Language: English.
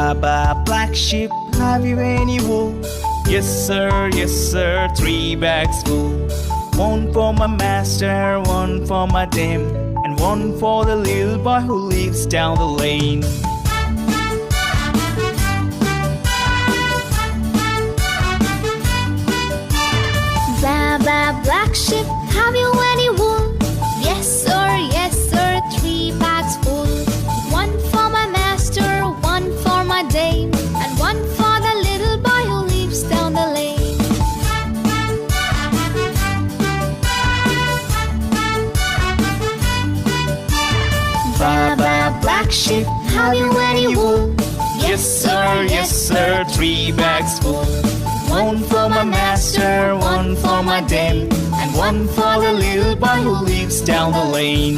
Baa Baa Black Sheep, have you any wool? Yes sir, 3 bags full. One for my master, one for my dame, and one for the little boy who lives down the lane. Baa Baa Black Sheep, have you any wool? Yes sir, 3 bags full. One for my master, one for my dame, and one for the little boy who lives down the lane. Baa Baa Black Sheep, have you any wool? Yes sir, 3 bags full. One for my master, one for my dame, and one for the little boy who lives down the lane.